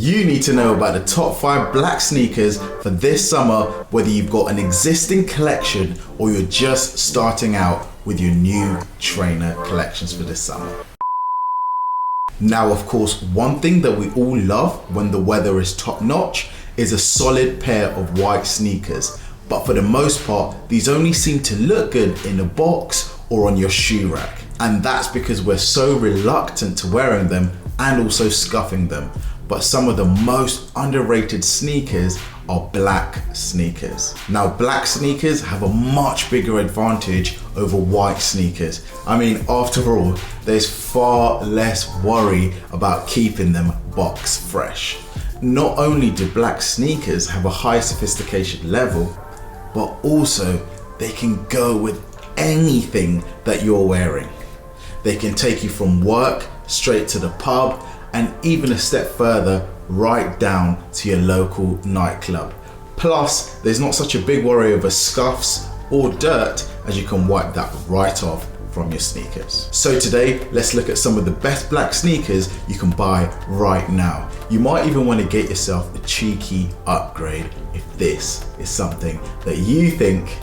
You need to know about the top 5 black sneakers for this summer, whether you've got an existing collection or you're just starting out with your new trainer collections for this summer. Now, of course, one thing that we all love when the weather is top notch is a solid pair of white sneakers. But for the most part, these only seem to look good in a box or on your shoe rack. And that's because we're so reluctant to wearing them and also scuffing them. But some of the most underrated sneakers are black sneakers. Now, black sneakers have a much bigger advantage over white sneakers. I mean, after all, there's far less worry about keeping them box fresh. Not only do black sneakers have a high sophistication level, but also they can go with anything that you're wearing. They can take you from work straight to the pub, and even a step further, right down to your local nightclub. Plus, there's not such a big worry over scuffs or dirt, as you can wipe that right off from your sneakers. So today, let's look at some of the best black sneakers you can buy right now. You might even want to get yourself a cheeky upgrade if this is something that you think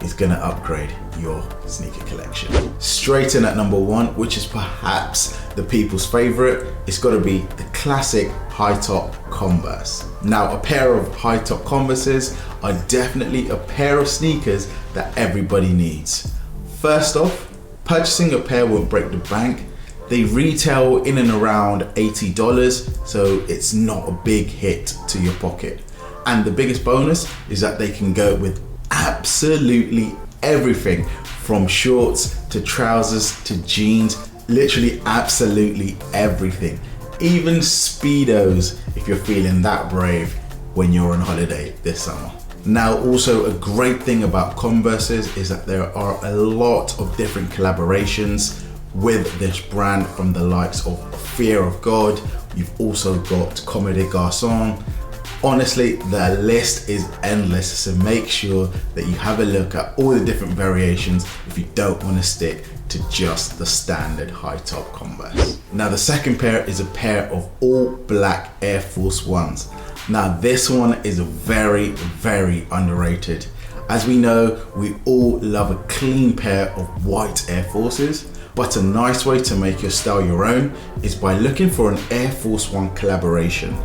is gonna upgrade your sneaker collection. Straight in at number 1, which is perhaps the people's favorite, it's gotta be the classic high top Converse. Now, a pair of high top Converses are definitely a pair of sneakers that everybody needs. First off, purchasing a pair won't break the bank. They retail in and around $80, so it's not a big hit to your pocket. And the biggest bonus is that they can go with absolutely everything from shorts to trousers to jeans, literally absolutely everything. Even Speedos if you're feeling that brave when you're on holiday this summer. Now, also a great thing about Converses is that there are a lot of different collaborations with this brand, from the likes of Fear of God. You've also got Comme des Garçons. Honestly, the list is endless, so make sure that you have a look at all the different variations if you don't want to stick to just the standard high top Converse. Now, the second pair is a pair of all black Air Force Ones. Now, this one is very, very underrated. As we know, we all love a clean pair of white Air Forces, but a nice way to make your style your own is by looking for an Air Force One collaboration.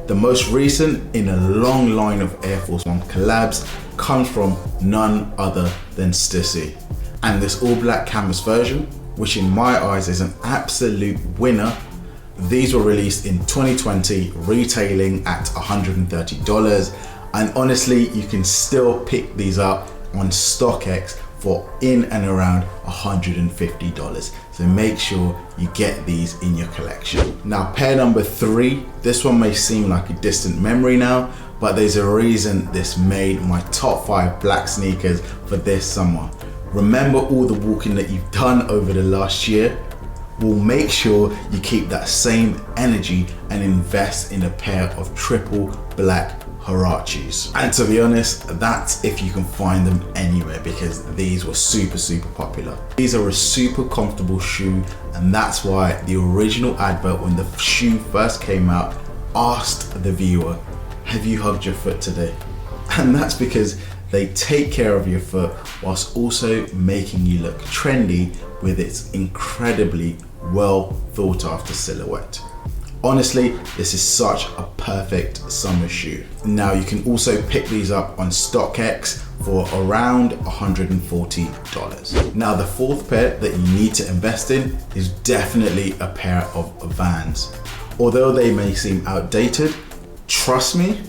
The most recent in a long line of Air Force One collabs comes from none other than Stussy. And this all black canvas version, which in my eyes is an absolute winner, these were released in 2020, retailing at $130. And honestly, you can still pick these up on StockX for in and around $150. So make sure you get these in your collection. Now, pair number 3, this one may seem like a distant memory now, but there's a reason this made my top 5 black sneakers for this summer. Remember all the walking that you've done over the last year? Well, make sure you keep that same energy and invest in a pair of triple black Harachis. And to be honest, that's if you can find them anywhere, because these were super popular. These are a super comfortable shoe, and that's why the original advert when the shoe first came out asked the viewer, have you hugged your foot today? And that's because they take care of your foot whilst also making you look trendy with its incredibly well thought after silhouette. Honestly, this is such a perfect summer shoe. Now, you can also pick these up on StockX for around $140. Now, the fourth pair that you need to invest in is definitely a pair of Vans. Although they may seem outdated, trust me,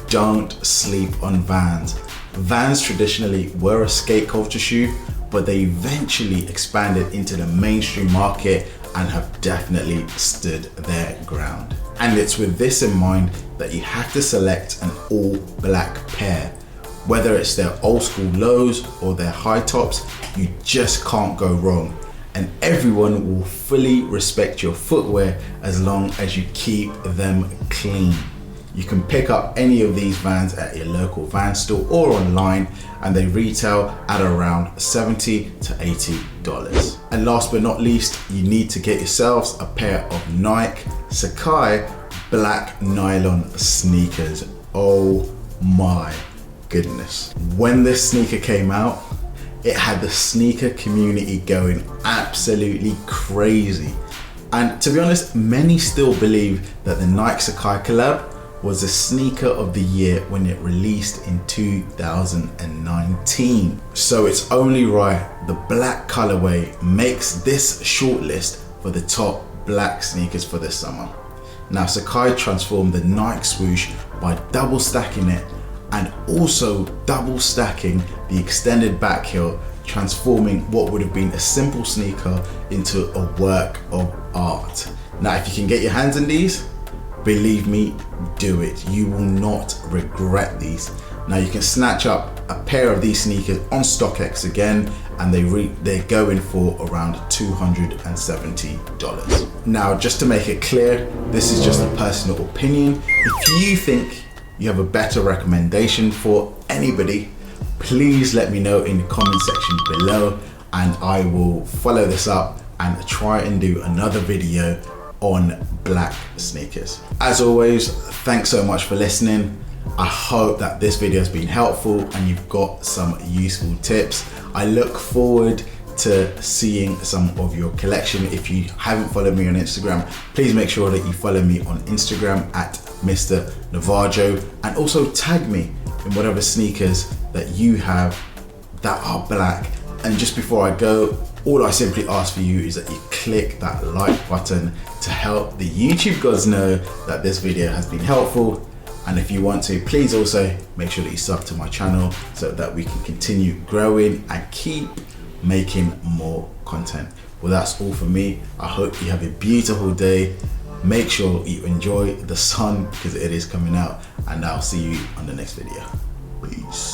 don't sleep on Vans. Vans traditionally were a skate culture shoe, but they eventually expanded into the mainstream market and have definitely stood their ground. And it's with this in mind that you have to select an all black pair. Whether it's their old school lows or their high tops, you just can't go wrong. And everyone will fully respect your footwear as long as you keep them clean. You can pick up any of these Vans at your local Van store or online, and they retail at around $70 to $80. And last but not least, you need to get yourselves a pair of Nike Sacai black nylon sneakers. Oh my goodness. When this sneaker came out, it had the sneaker community going absolutely crazy. And to be honest, many still believe that the Nike Sacai collab was the sneaker of the year when it released in 2019. So it's only right the black colorway makes this shortlist for the top black sneakers for this summer. Now Sacai transformed the Nike swoosh by double stacking it and also double stacking the extended back heel, transforming what would have been a simple sneaker into a work of art. Now if you can get your hands on these, believe me, do it. You will not regret these. Now you can snatch up a pair of these sneakers on StockX again, and they're going for around $270. Now just to make it clear, this is just a personal opinion. If you think you have a better recommendation for anybody, please let me know in the comment section below, and I will follow this up and try and do another video on black sneakers. As always, thanks so much for listening. I hope that this video has been helpful and you've got some useful tips. I look forward to seeing some of your collection. If you haven't followed me on Instagram, please make sure that you follow me on Instagram at Mr. Navajo, and also tag me in whatever sneakers that you have that are black. And just before I go, all I simply ask for you is that you click that like button to help the YouTube gods know that this video has been helpful. And if you want to, please also make sure that you sub to my channel so that we can continue growing and keep making more content. Well, that's all for me. I hope you have a beautiful day. Make sure you enjoy the sun because it is coming out, and I'll see you on the next video. Peace.